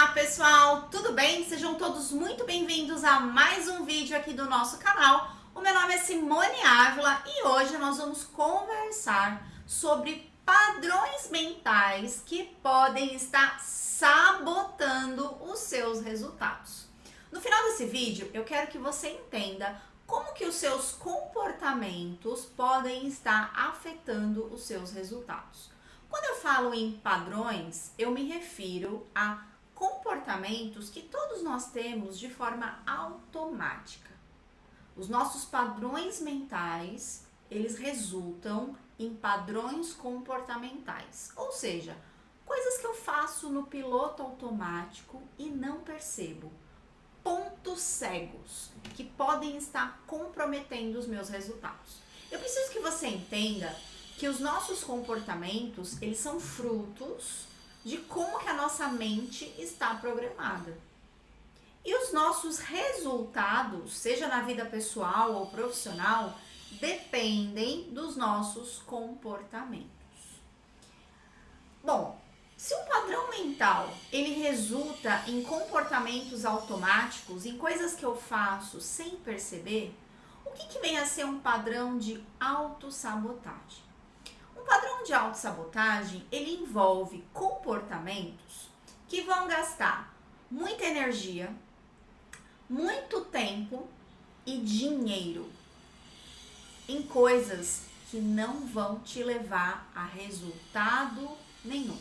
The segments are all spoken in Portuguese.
Olá pessoal, tudo bem? Sejam todos muito bem-vindos a mais um vídeo aqui do nosso canal. O meu nome é Simone Ávila e hoje nós vamos conversar sobre padrões mentais que podem estar sabotando os seus resultados. No final desse vídeo, eu quero que você entenda como que os seus comportamentos podem estar afetando os seus resultados. Quando eu falo em padrões, eu me refiro a comportamentos que todos nós temos de forma automática. Os nossos padrões mentais, eles resultam em padrões comportamentais, ou seja, coisas que eu faço no piloto automático e não percebo. Pontos cegos que podem estar comprometendo os meus resultados. Eu preciso que você entenda que os nossos comportamentos, eles são frutos de como que a nossa mente está programada. E os nossos resultados, seja na vida pessoal ou profissional, dependem dos nossos comportamentos. Bom, se um padrão mental, ele resulta em comportamentos automáticos, em coisas que eu faço sem perceber, o que vem a ser um padrão de autossabotagem? Um padrão de autossabotagem, ele envolve comportamentos que vão gastar muita energia, muito tempo e dinheiro em coisas que não vão te levar a resultado nenhum.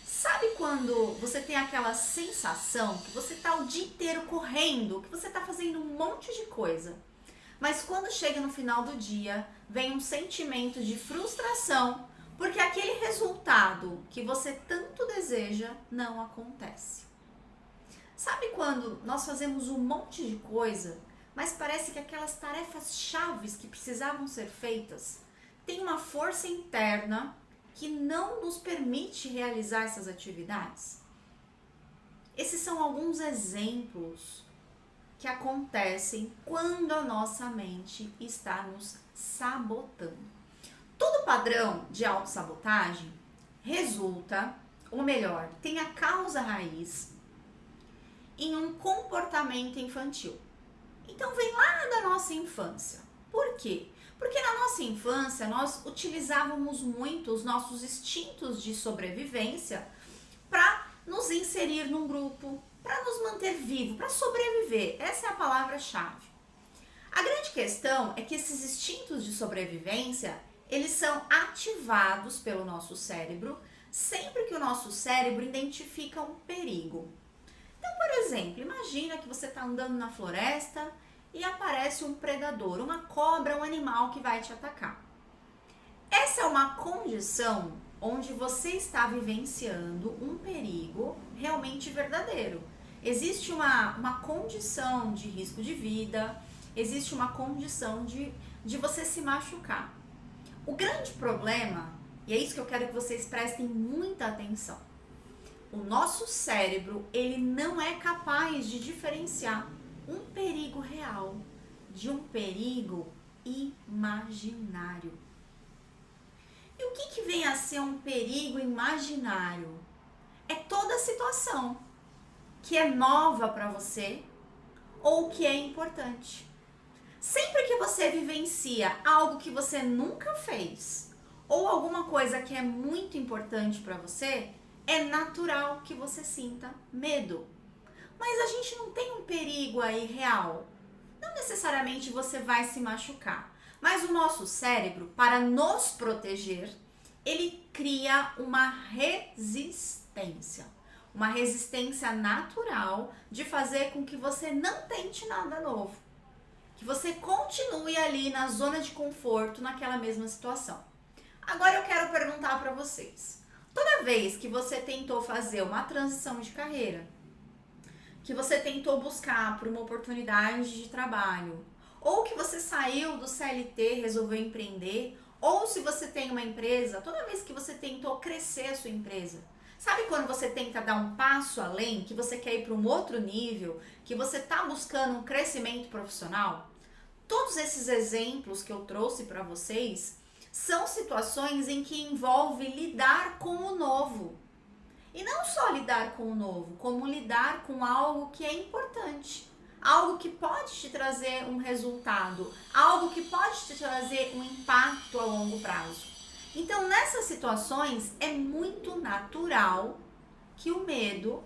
Sabe quando você tem aquela sensação que você está o dia inteiro correndo, que você está fazendo um monte de coisa, mas quando chega no final do dia, vem um sentimento de frustração, porque aquele resultado que você tanto deseja não acontece. Sabe quando nós fazemos um monte de coisa, mas parece que aquelas tarefas chaves que precisavam ser feitas têm uma força interna que não nos permite realizar essas atividades? Esses são alguns exemplos que acontecem quando a nossa mente está nos sabotando. Todo padrão de autossabotagem resulta, ou melhor, tem a causa raiz em um comportamento infantil. Então vem lá da nossa infância. Por quê? Porque na nossa infância nós utilizávamos muito os nossos instintos de sobrevivência para nos inserir num grupo, para nos manter vivo, para sobreviver. Essa é a palavra-chave. A grande questão é que esses instintos de sobrevivência, eles são ativados pelo nosso cérebro sempre que o nosso cérebro identifica um perigo. Então, por exemplo, imagina que você está andando na floresta e aparece um predador, uma cobra, um animal que vai te atacar. Essa é uma condição onde você está vivenciando um perigo realmente verdadeiro. Existe uma condição de risco de vida, existe uma condição de você se machucar. O grande problema, e é isso que eu quero que vocês prestem muita atenção, o nosso cérebro, ele não é capaz de diferenciar um perigo real de um perigo imaginário. E o que vem a ser um perigo imaginário? É toda a situação que é nova para você ou que é importante. Sempre que você vivencia algo que você nunca fez ou alguma coisa que é muito importante para você, é natural que você sinta medo. Mas a gente não tem um perigo aí real. Não necessariamente você vai se machucar. Mas o nosso cérebro, para nos proteger, ele cria uma resistência. Uma resistência natural de fazer com que você não tente nada novo. Que você continue ali na zona de conforto, naquela mesma situação. Agora eu quero perguntar para vocês. Toda vez que você tentou fazer uma transição de carreira, que você tentou buscar por uma oportunidade de trabalho, ou que você saiu do CLT, resolveu empreender, ou se você tem uma empresa, toda vez que você tentou crescer a sua empresa, sabe quando você tenta dar um passo além, que você quer ir para um outro nível, que você está buscando um crescimento profissional? Todos esses exemplos que eu trouxe para vocês são situações em que envolve lidar com o novo. E não só lidar com o novo, como lidar com algo que é importante, algo que pode te trazer um resultado, algo que pode te trazer um impacto a longo prazo. Então, nessas situações, é muito natural que o medo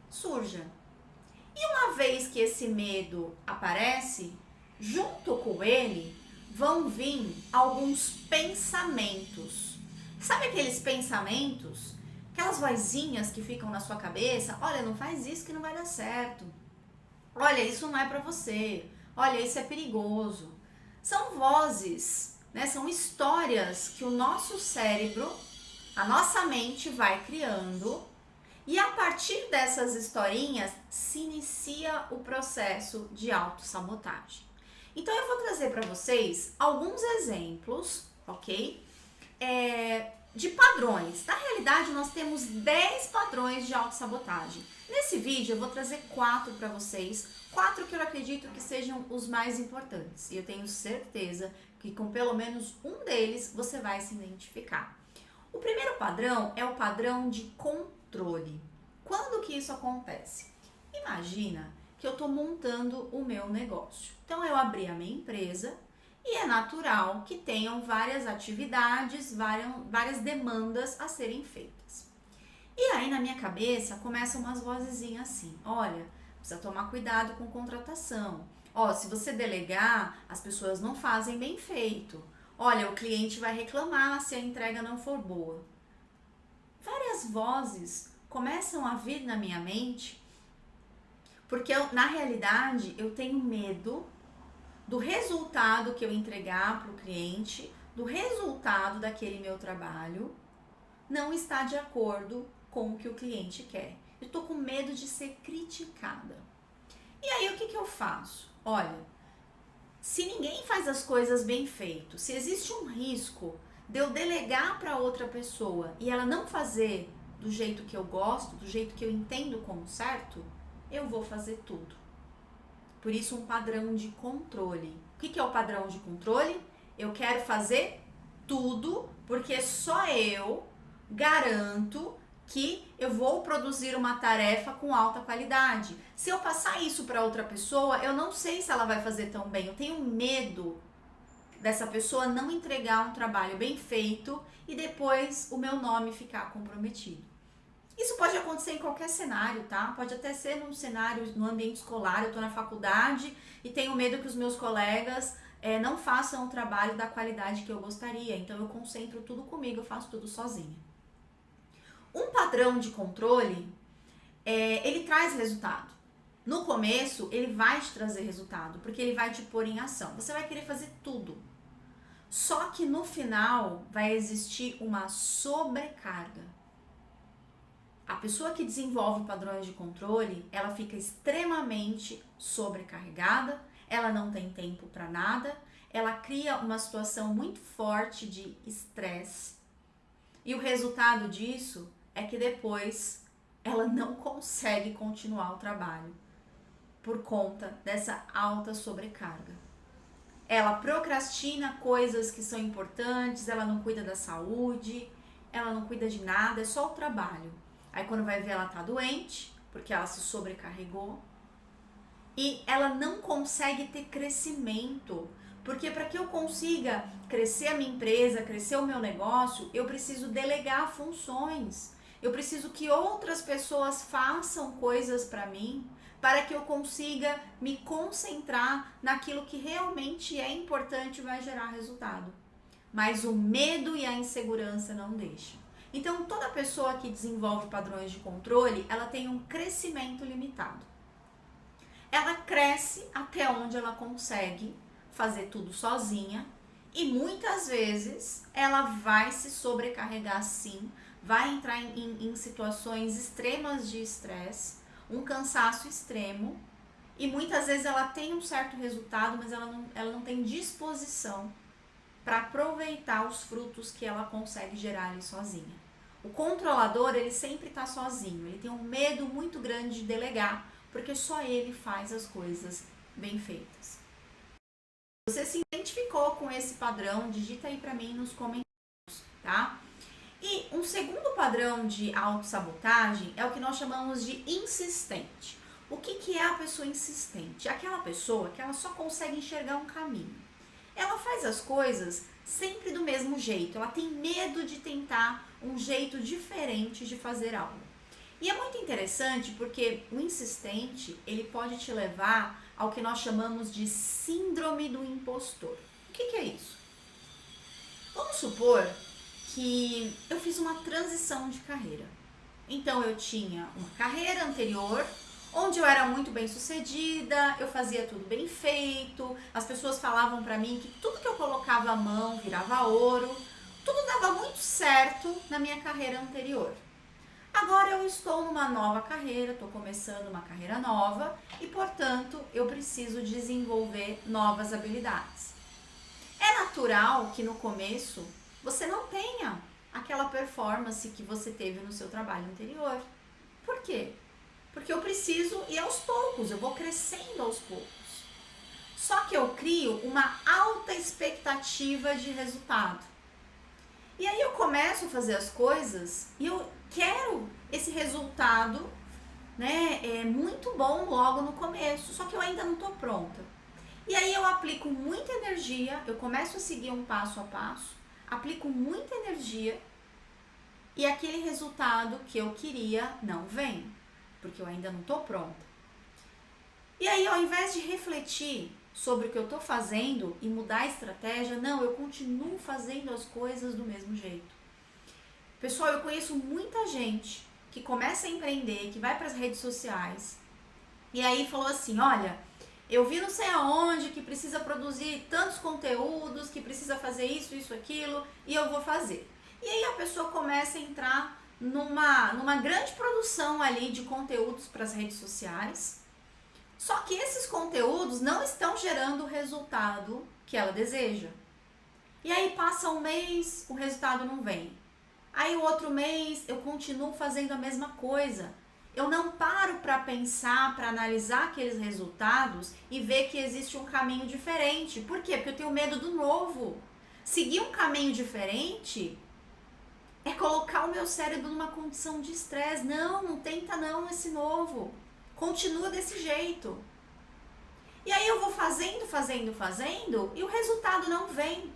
surja. E uma vez que esse medo aparece, junto com ele vão vir alguns pensamentos. Sabe aqueles pensamentos? Aquelas vozinhas que ficam na sua cabeça? Olha, não faz isso que não vai dar certo. Olha, isso não é para você. Olha, isso é perigoso. São vozes, né? São histórias que o nosso cérebro, a nossa mente vai criando. E a partir dessas historinhas se inicia o processo de autossabotagem. Então eu vou trazer para vocês alguns exemplos, ok? De padrões. Na realidade, nós temos 10 padrões de autossabotagem. Nesse vídeo eu vou trazer 4 para vocês, 4 que eu acredito que sejam os mais importantes. E eu tenho certeza que com pelo menos um deles você vai se identificar. O primeiro padrão é o padrão de controle. Quando que isso acontece? Imagina que eu estou montando o meu negócio. Então eu abri a minha empresa e é natural que tenham várias atividades, várias demandas a serem feitas. E aí na minha cabeça começam umas vozezinhas assim, olha, precisa tomar cuidado com contratação. Ó, se você delegar, as pessoas não fazem bem feito. Olha, o cliente vai reclamar se a entrega não for boa. Várias vozes começam a vir na minha mente, porque na realidade eu tenho medo do resultado que eu entregar para o cliente, do resultado daquele meu trabalho, não está de acordo com o que o cliente quer. Eu estou com medo de ser criticada. E aí o que eu faço? Olha, se ninguém faz as coisas bem feito, se existe um risco de eu delegar para outra pessoa e ela não fazer do jeito que eu gosto, do jeito que eu entendo como certo, eu vou fazer tudo. Por isso, um padrão de controle. O que é o padrão de controle? Eu quero fazer tudo, porque só eu garanto que eu vou produzir uma tarefa com alta qualidade. Se eu passar isso para outra pessoa, eu não sei se ela vai fazer tão bem. Eu tenho medo dessa pessoa não entregar um trabalho bem feito e depois o meu nome ficar comprometido. Isso pode acontecer em qualquer cenário, tá? Pode até ser num cenário, no ambiente escolar, eu tô na faculdade e tenho medo que os meus colegas não façam o trabalho da qualidade que eu gostaria. Então eu concentro tudo comigo, eu faço tudo sozinha. Um padrão de controle, ele traz resultado. No começo, ele vai te trazer resultado, porque ele vai te pôr em ação. Você vai querer fazer tudo. Só que no final vai existir uma sobrecarga. A pessoa que desenvolve padrões de controle, ela fica extremamente sobrecarregada, ela não tem tempo para nada, ela cria uma situação muito forte de estresse. E o resultado disso é que depois ela não consegue continuar o trabalho por conta dessa alta sobrecarga. Ela procrastina coisas que são importantes, ela não cuida da saúde, ela não cuida de nada, é só o trabalho. Aí quando vai ver ela tá doente, porque ela se sobrecarregou. E ela não consegue ter crescimento. Porque para que eu consiga crescer a minha empresa, crescer o meu negócio, eu preciso delegar funções. Eu preciso que outras pessoas façam coisas para mim, para que eu consiga me concentrar naquilo que realmente é importante e vai gerar resultado. Mas o medo e a insegurança não deixam. Então, toda pessoa que desenvolve padrões de controle, ela tem um crescimento limitado. Ela cresce até onde ela consegue fazer tudo sozinha e muitas vezes ela vai se sobrecarregar sim, vai entrar em situações extremas de estresse, um cansaço extremo e muitas vezes ela tem um certo resultado, mas ela não tem disposição para aproveitar os frutos que ela consegue gerar ali sozinha. O controlador, ele sempre está sozinho, ele tem um medo muito grande de delegar, porque só ele faz as coisas bem feitas. Você se identificou com esse padrão? Digita aí para mim nos comentários, tá? E um segundo padrão de autossabotagem é o que nós chamamos de insistente. O que é a pessoa insistente? Aquela pessoa que ela só consegue enxergar um caminho. Ela faz as coisas sempre do mesmo jeito, ela tem medo de tentar um jeito diferente de fazer algo. E é muito interessante porque o insistente, ele pode te levar ao que nós chamamos de síndrome do impostor. O que é isso? Vamos supor que eu fiz uma transição de carreira. Então eu tinha uma carreira anterior, onde eu era muito bem sucedida, eu fazia tudo bem feito, as pessoas falavam pra mim que tudo que eu colocava a mão virava ouro, tudo dava muito certo na minha carreira anterior. Agora eu estou numa nova carreira, estou começando uma carreira nova e, portanto, eu preciso desenvolver novas habilidades. É natural que no começo você não tenha aquela performance que você teve no seu trabalho anterior. Por quê? Porque eu preciso ir aos poucos, eu vou crescendo aos poucos. Só que eu crio uma alta expectativa de resultado. E aí eu começo a fazer as coisas e eu quero esse resultado, né, muito bom logo no começo, só que eu ainda não estou pronta. E aí eu aplico muita energia, eu começo a seguir um passo a passo, aplico muita energia e aquele resultado que eu queria não vem, porque eu ainda não estou pronta. E aí, ao invés de refletir sobre o que eu estou fazendo e mudar a estratégia, não, eu continuo fazendo as coisas do mesmo jeito. Pessoal, eu conheço muita gente que começa a empreender, que vai para as redes sociais e aí falou assim, olha, eu vi não sei aonde que precisa produzir tantos conteúdos, que precisa fazer isso, isso, aquilo, e eu vou fazer. E aí a pessoa começa a entrar numa grande produção ali de conteúdos para as redes sociais, só que esses conteúdos não estão gerando o resultado que ela deseja. E aí passa um mês, o resultado não vem. Aí o outro mês eu continuo fazendo a mesma coisa. Eu não paro para pensar, para analisar aqueles resultados e ver que existe um caminho diferente. Por quê? Porque eu tenho medo do novo. Seguir um caminho diferente é colocar o meu cérebro numa condição de estresse. Não tenta não esse novo. Continua desse jeito. E aí eu vou fazendo e o resultado não vem.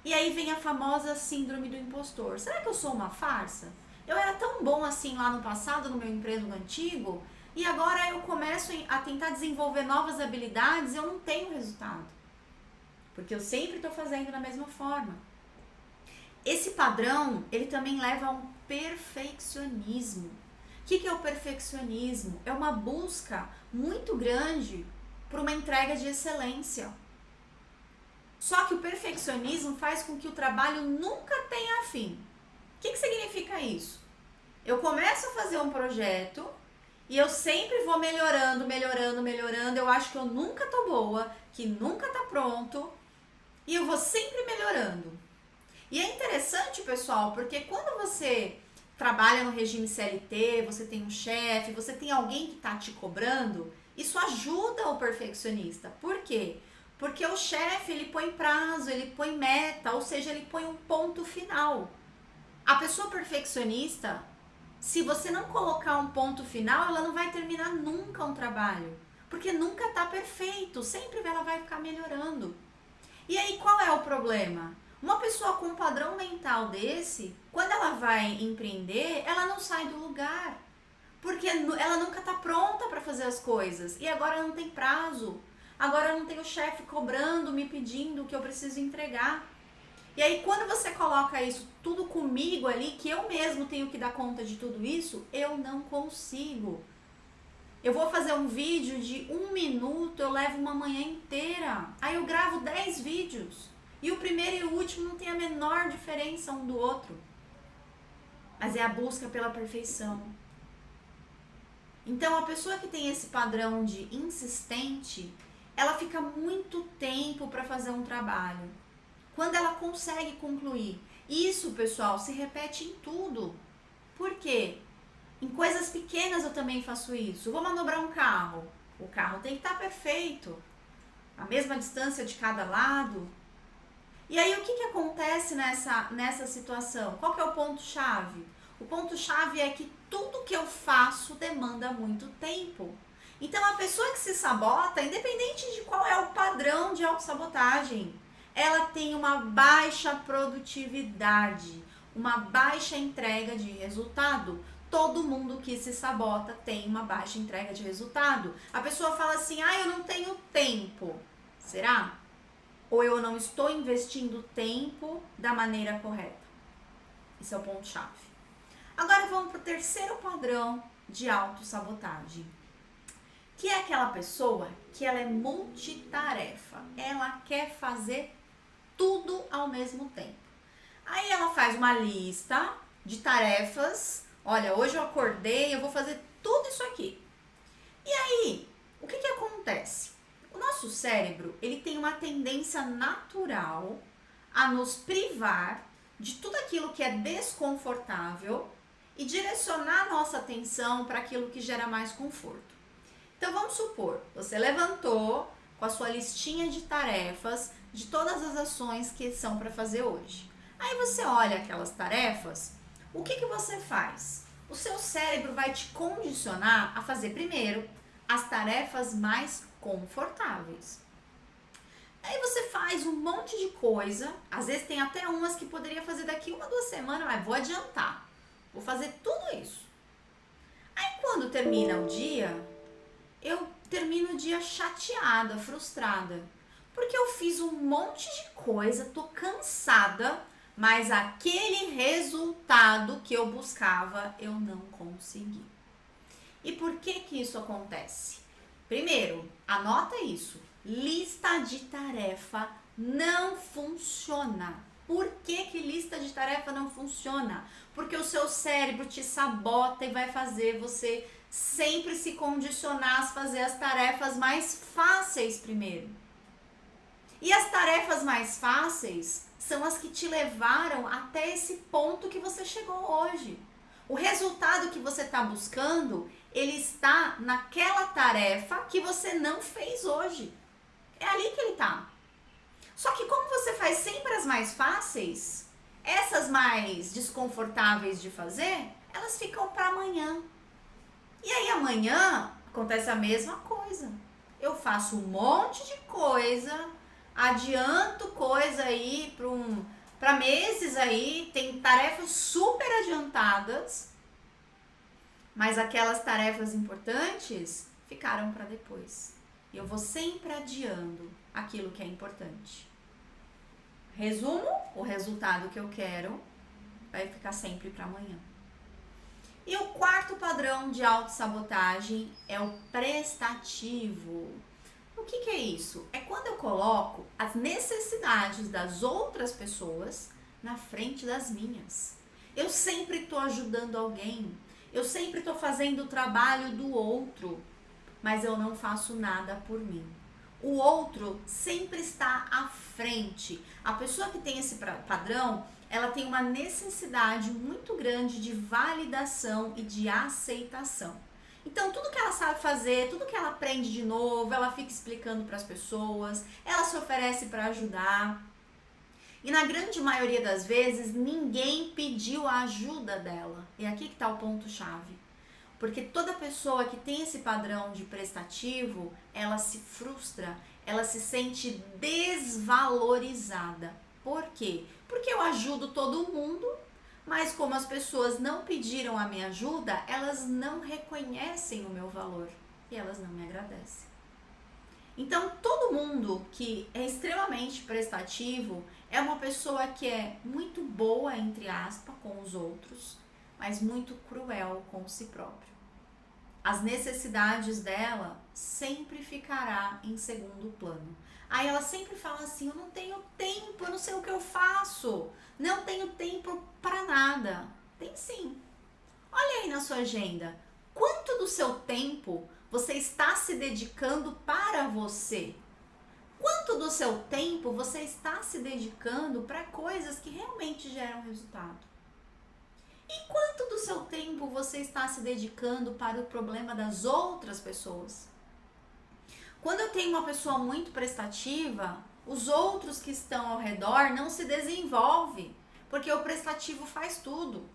E aí vem a famosa síndrome do impostor. Será que eu sou uma farsa? Eu era tão bom assim lá no passado, no meu emprego antigo, e agora eu começo a tentar desenvolver novas habilidades e eu não tenho resultado. Porque eu sempre estou fazendo da mesma forma. Esse padrão, ele também leva a um perfeccionismo. O que é o perfeccionismo? É uma busca muito grande por uma entrega de excelência. Só que o perfeccionismo faz com que o trabalho nunca tenha fim. O que significa isso? Eu começo a fazer um projeto e eu sempre vou melhorando. Eu acho que eu nunca tô boa, que nunca tá pronto e eu vou sempre melhorando. E é interessante, pessoal, porque quando você trabalha no regime CLT, você tem um chefe, você tem alguém que tá te cobrando, isso ajuda o perfeccionista. Por quê? Porque o chefe, ele põe prazo, ele põe meta, ou seja, ele põe um ponto final. A pessoa perfeccionista, se você não colocar um ponto final, ela não vai terminar nunca um trabalho. Porque nunca tá perfeito, sempre ela vai ficar melhorando. E aí, qual é o problema? Uma pessoa com um padrão mental desse, quando ela vai empreender, ela não sai do lugar. Porque ela nunca tá pronta para fazer as coisas. E agora não tem prazo. Agora não tem o chefe cobrando, me pedindo o que eu preciso entregar. E aí quando você coloca isso tudo comigo ali, que eu mesmo tenho que dar conta de tudo isso, eu não consigo. Eu vou fazer um vídeo de 1 minuto, eu levo uma manhã inteira. Aí eu gravo 10 vídeos. E o primeiro e o último não tem a menor diferença um do outro. Mas é a busca pela perfeição. Então a pessoa que tem esse padrão de insistente, ela fica muito tempo para fazer um trabalho. Quando ela consegue concluir. Isso, pessoal, se repete em tudo. Por quê? Em coisas pequenas eu também faço isso. Vou manobrar um carro. O carro tem que estar perfeito. A mesma distância de cada lado. E aí o que acontece nessa situação? Qual que é o ponto-chave? O ponto-chave é que tudo que eu faço demanda muito tempo. Então a pessoa que se sabota, independente de qual é o padrão de autossabotagem, ela tem uma baixa produtividade, uma baixa entrega de resultado. Todo mundo que se sabota tem uma baixa entrega de resultado. A pessoa fala assim, eu não tenho tempo. Será? Ou eu não estou investindo tempo da maneira correta? Esse é o ponto-chave. Agora vamos para o terceiro padrão de autossabotagem, que é aquela pessoa que ela é multitarefa. Ela quer fazer tudo ao mesmo tempo. Aí ela faz uma lista de tarefas. Olha, hoje eu acordei, eu vou fazer tudo isso aqui. E aí, o que acontece? O nosso cérebro, ele tem uma tendência natural a nos privar de tudo aquilo que é desconfortável e direcionar a nossa atenção para aquilo que gera mais conforto. Então vamos supor, você levantou com a sua listinha de tarefas de todas as ações que são para fazer hoje. Aí você olha aquelas tarefas, o que você faz? O seu cérebro vai te condicionar a fazer primeiro as tarefas mais confortáveis. Aí você faz um monte de coisa, às vezes tem até umas que poderia fazer daqui 1-2 semanas, mas vou adiantar, vou fazer tudo isso. Aí quando termina o dia, eu termino o dia chateada, frustrada, porque eu fiz um monte de coisa, tô cansada, mas aquele resultado que eu buscava, eu não consegui. E por que isso acontece? Primeiro, anota isso. Lista de tarefa não funciona. Por que lista de tarefa não funciona? Porque o seu cérebro te sabota e vai fazer você sempre se condicionar a fazer as tarefas mais fáceis primeiro. E as tarefas mais fáceis são as que te levaram até esse ponto que você chegou hoje. O resultado que você está buscando, ele está naquela tarefa que você não fez hoje. É ali que ele está. Só que como você faz sempre as mais fáceis, essas mais desconfortáveis de fazer, elas ficam para amanhã. E aí amanhã acontece a mesma coisa. Eu faço um monte de coisa, adianto coisa aí para meses aí, tem tarefas super adiantadas, mas aquelas tarefas importantes ficaram para depois. E eu vou sempre adiando aquilo que é importante. Resumo, o resultado que eu quero vai ficar sempre para amanhã. E o quarto padrão de autossabotagem é o prestativo. O que é isso? É quando eu coloco as necessidades das outras pessoas na frente das minhas. Eu sempre estou ajudando alguém, eu sempre estou fazendo o trabalho do outro, mas eu não faço nada por mim. O outro sempre está à frente. A pessoa que tem esse padrão, ela tem uma necessidade muito grande de validação e de aceitação. Então, tudo que ela sabe fazer, tudo que ela aprende de novo, ela fica explicando para as pessoas, ela se oferece para ajudar. E na grande maioria das vezes, ninguém pediu a ajuda dela. E aqui que está o ponto-chave. Porque toda pessoa que tem esse padrão de prestativo, ela se frustra, ela se sente desvalorizada. Por quê? Porque eu ajudo todo mundo, mas como as pessoas não pediram a minha ajuda, elas não reconhecem o meu valor e elas não me agradecem. Então, todo mundo que é extremamente prestativo é uma pessoa que é muito boa, entre aspas, com os outros, mas muito cruel com si próprio. As necessidades dela sempre ficará em segundo plano. Aí ela sempre fala assim, eu não tenho tempo, eu não sei o que eu faço, não tenho tempo para nada. Tem sim. Olha aí na sua agenda, quanto do seu tempo você está se dedicando para você? Quanto do seu tempo você está se dedicando para coisas que realmente geram resultado? E quanto do seu tempo você está se dedicando para o problema das outras pessoas? Quando eu tenho uma pessoa muito prestativa, os outros que estão ao redor não se desenvolvem, porque o prestativo faz tudo.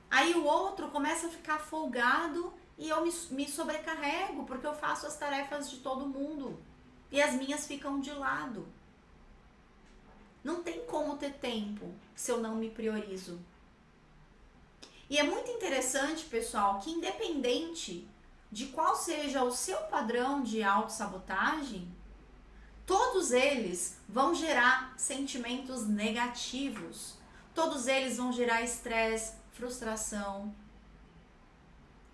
Aí o outro começa a ficar folgado e eu me sobrecarrego, porque eu faço as tarefas de todo mundo e as minhas ficam de lado. Não tem como ter tempo se eu não me priorizo. E é muito interessante, pessoal, que independente de qual seja o seu padrão de autossabotagem, todos eles vão gerar sentimentos negativos. Todos eles vão gerar estresse, frustração,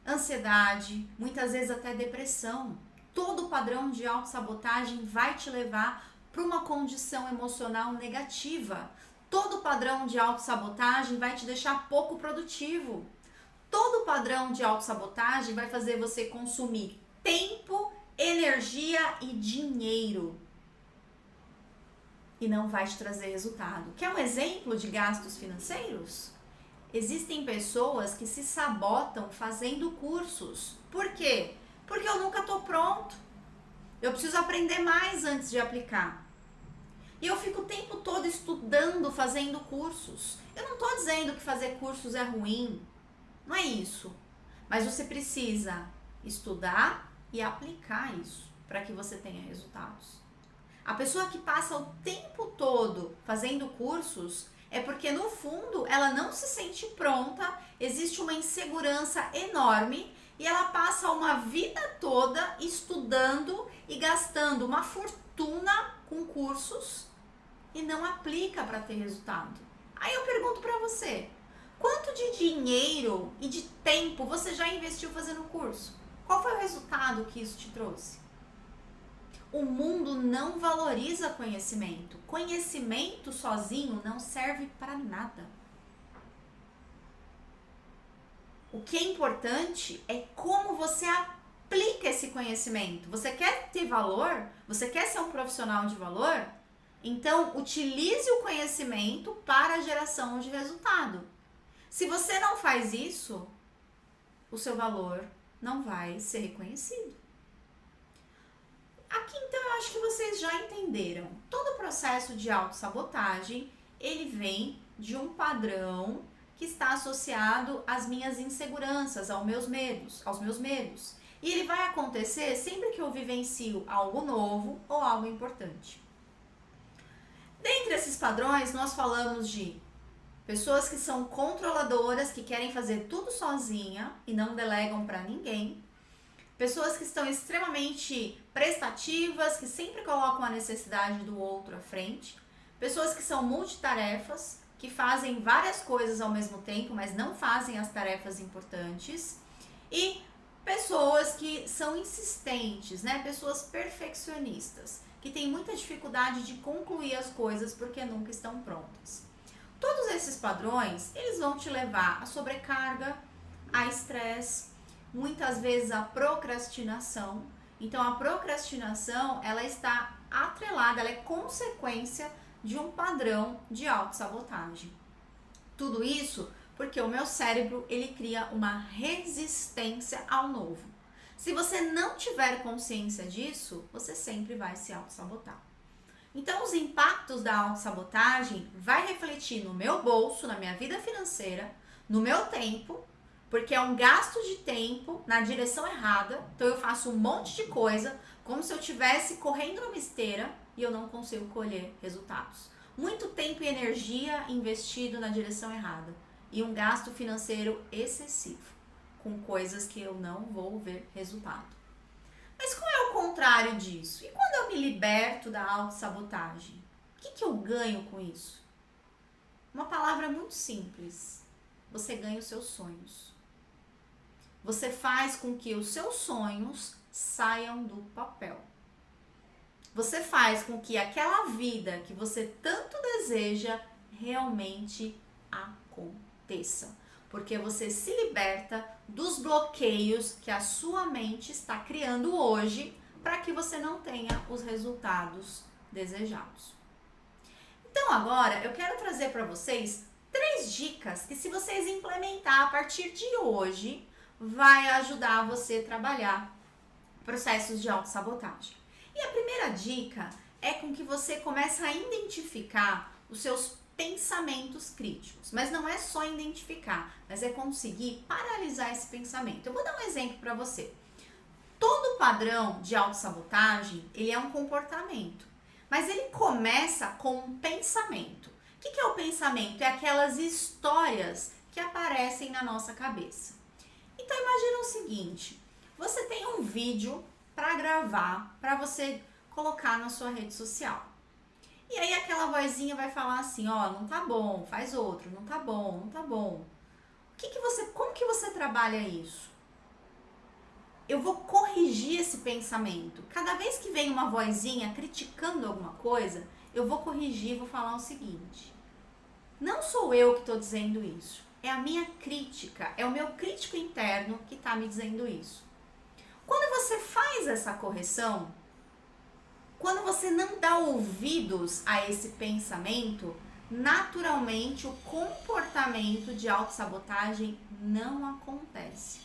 ansiedade, muitas vezes até depressão. Todo padrão de autossabotagem vai te levar para uma condição emocional negativa. Todo padrão de autossabotagem vai te deixar pouco produtivo. Todo padrão de autossabotagem vai fazer você consumir tempo, energia e dinheiro. E não vai te trazer resultado. Quer um exemplo de gastos financeiros? Existem pessoas que se sabotam fazendo cursos. Por quê? Porque eu nunca estou pronto. Eu preciso aprender mais antes de aplicar. E eu fico o tempo todo estudando, fazendo cursos. Eu não estou dizendo que fazer cursos é ruim. Não é isso. Mas você precisa estudar e aplicar isso para que você tenha resultados. A pessoa que passa o tempo todo fazendo cursos é porque no fundo ela não se sente pronta, existe uma insegurança enorme e ela passa uma vida toda estudando e gastando uma fortuna com cursos e não aplica para ter resultado. Aí eu pergunto para você, quanto de dinheiro e de tempo você já investiu fazendo curso? Qual foi o resultado que isso te trouxe? O mundo não valoriza conhecimento. Conhecimento sozinho não serve para nada. O que é importante é como você aplica esse conhecimento. Você quer ter valor? Você quer ser um profissional de valor? Então, utilize o conhecimento para a geração de resultado. Se você não faz isso, o seu valor não vai ser reconhecido. Aqui, então, eu acho que vocês já entenderam. Todo o processo de autossabotagem, ele vem de um padrão que está associado às minhas inseguranças, aos meus medos. E ele vai acontecer sempre que eu vivencio algo novo ou algo importante. Dentre esses padrões, nós falamos de pessoas que são controladoras, que querem fazer tudo sozinha e não delegam para ninguém. Pessoas que estão extremamente prestativas, que sempre colocam a necessidade do outro à frente. Pessoas que são multitarefas, que fazem várias coisas ao mesmo tempo, mas não fazem as tarefas importantes. E pessoas que são insistentes, né? Pessoas perfeccionistas, que têm muita dificuldade de concluir as coisas porque nunca estão prontas. Todos esses padrões, eles vão te levar a sobrecarga, a estresse, muitas vezes a procrastinação. Então a procrastinação, ela está atrelada, ela é consequência de um padrão de autossabotagem. Tudo isso porque o meu cérebro, ele cria uma resistência ao novo. Se você não tiver consciência disso, você sempre vai se autossabotar. Então os impactos da autossabotagem vai refletir no meu bolso, na minha vida financeira, no meu tempo, porque é um gasto de tempo na direção errada. Então eu faço um monte de coisa, como se eu estivesse correndo numa esteira e eu não consigo colher resultados. Muito tempo e energia investido na direção errada e um gasto financeiro excessivo, com coisas que eu não vou ver resultado. Mas qual é o contrário disso? E quando eu me liberto da autossabotagem? O que eu ganho com isso? Uma palavra muito simples. Você ganha os seus sonhos. Você faz com que os seus sonhos saiam do papel. Você faz com que aquela vida que você tanto deseja realmente aconteça. Porque você se liberta dos bloqueios que a sua mente está criando hoje para que você não tenha os resultados desejados. Então agora eu quero trazer para vocês 3 dicas que, se vocês implementar a partir de hoje, vai ajudar você a trabalhar processos de autossabotagem. E a primeira dica é com que você comece a identificar os seus pensamentos críticos. Mas não é só identificar, mas é conseguir paralisar esse pensamento. Eu vou dar um exemplo para você. Todo padrão de autossabotagem, ele é um comportamento, mas ele começa com um pensamento. O que é o pensamento? É aquelas histórias que aparecem na nossa cabeça. Então imagina o seguinte, você tem um vídeo para gravar, para você colocar na sua rede social. E aí aquela vozinha vai falar assim, ó, não tá bom, faz outro, não tá bom, não tá bom. Como que você trabalha isso? Eu vou corrigir esse pensamento. Cada vez que vem uma vozinha criticando alguma coisa, eu vou corrigir, vou falar o seguinte. Não sou eu que estou dizendo isso. É a minha crítica, é o meu crítico interno que está me dizendo isso. Quando você faz essa correção, quando você não dá ouvidos a esse pensamento, naturalmente o comportamento de autossabotagem não acontece.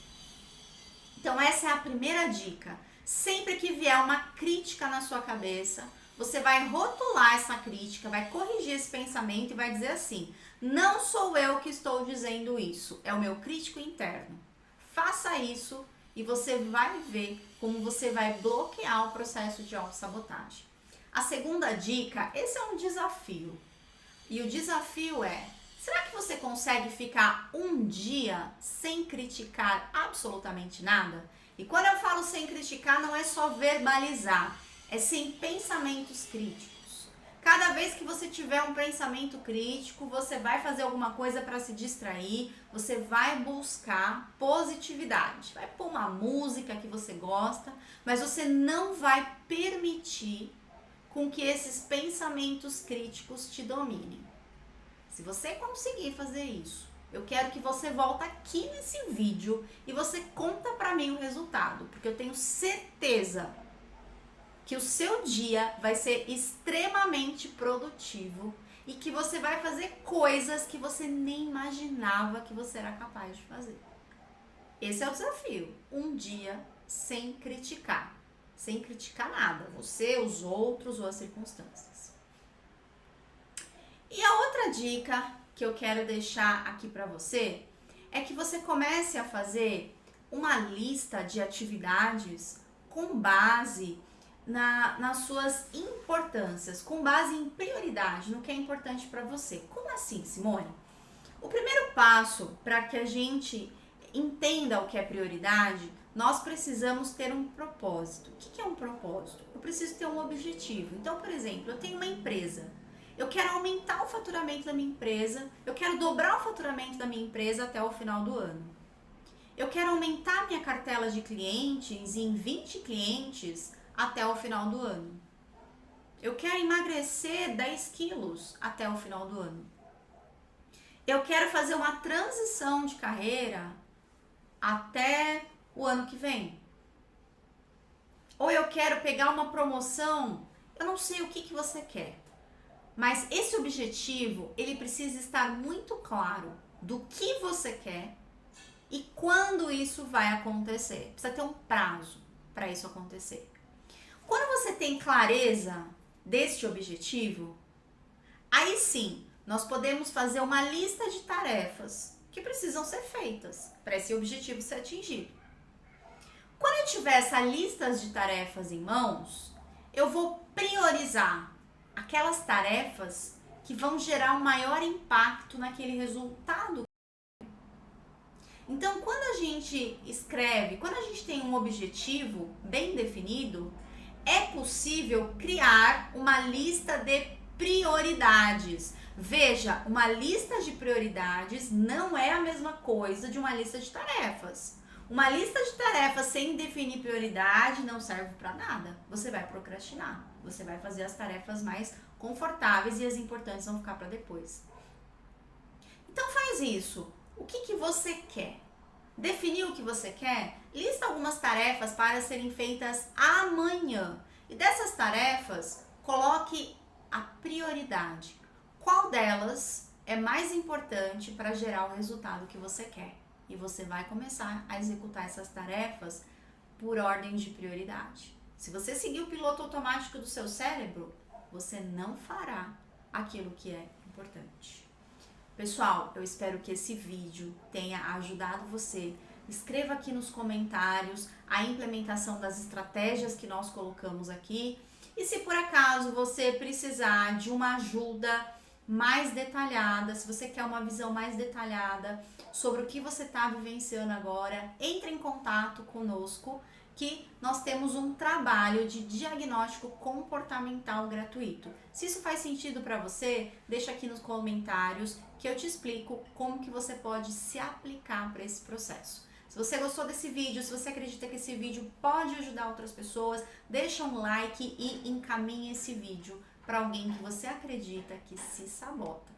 Então essa é a primeira dica. Sempre que vier uma crítica na sua cabeça, você vai rotular essa crítica, vai corrigir esse pensamento e vai dizer assim, não sou eu que estou dizendo isso, é o meu crítico interno. Faça isso e você vai ver como você vai bloquear o processo de autossabotagem. A segunda dica, esse é um desafio. E o desafio é, será que você consegue ficar um dia sem criticar absolutamente nada? E quando eu falo sem criticar, não é só verbalizar, é sem pensamentos críticos. Cada vez que você tiver um pensamento crítico, você vai fazer alguma coisa para se distrair, você vai buscar positividade. Vai pôr uma música que você gosta, mas você não vai permitir com que esses pensamentos críticos te dominem. Se você conseguir fazer isso, eu quero que você volte aqui nesse vídeo e você conta para mim o resultado, porque eu tenho certeza que o seu dia vai ser extremamente produtivo e que você vai fazer coisas que você nem imaginava que você era capaz de fazer. Esse é o desafio, um dia sem criticar nada, você, os outros ou as circunstâncias. E a outra dica que eu quero deixar aqui para você é que você comece a fazer uma lista de atividades com base nas suas importâncias, com base em prioridade, no que é importante para você. Como assim, Simone? O primeiro passo para que a gente entenda o que é prioridade, nós precisamos ter um propósito. O que é um propósito? Eu preciso ter um objetivo. Então, por exemplo, eu tenho uma empresa. Eu quero aumentar o faturamento da minha empresa, eu quero dobrar o faturamento da minha empresa até o final do ano. Eu quero aumentar minha cartela de clientes em 20 clientes até o final do ano. Eu quero emagrecer 10 quilos até o final do ano. Eu quero fazer uma transição de carreira até o ano que vem. Ou eu quero pegar uma promoção, eu não sei o que você quer. Mas esse objetivo, ele precisa estar muito claro do que você quer e quando isso vai acontecer. Precisa ter um prazo para isso acontecer. Quando você tem clareza deste objetivo, aí sim, nós podemos fazer uma lista de tarefas que precisam ser feitas para esse objetivo ser atingido. Quando eu tiver essa lista de tarefas em mãos, eu vou priorizar aquelas tarefas que vão gerar um maior impacto naquele resultado. Então, quando a gente escreve, quando a gente tem um objetivo bem definido, é possível criar uma lista de prioridades. Veja, uma lista de prioridades não é a mesma coisa de uma lista de tarefas. Uma lista de tarefas sem definir prioridade não serve para nada. Você vai procrastinar. Você vai fazer as tarefas mais confortáveis e as importantes vão ficar para depois. Então faz isso. O que você quer? Definiu o que você quer? Lista algumas tarefas para serem feitas amanhã. E dessas tarefas, coloque a prioridade. Qual delas é mais importante para gerar o resultado que você quer? E você vai começar a executar essas tarefas por ordem de prioridade. Se você seguir o piloto automático do seu cérebro, você não fará aquilo que é importante. Pessoal, eu espero que esse vídeo tenha ajudado você. Escreva aqui nos comentários a implementação das estratégias que nós colocamos aqui. E se por acaso você precisar de uma ajuda mais detalhada, se você quer uma visão mais detalhada sobre o que você está vivenciando agora, entre em contato conosco, que nós temos um trabalho de diagnóstico comportamental gratuito. Se isso faz sentido para você, deixa aqui nos comentários que eu te explico como que você pode se aplicar para esse processo. Se você gostou desse vídeo, se você acredita que esse vídeo pode ajudar outras pessoas, deixa um like e encaminhe esse vídeo para alguém que você acredita que se sabota.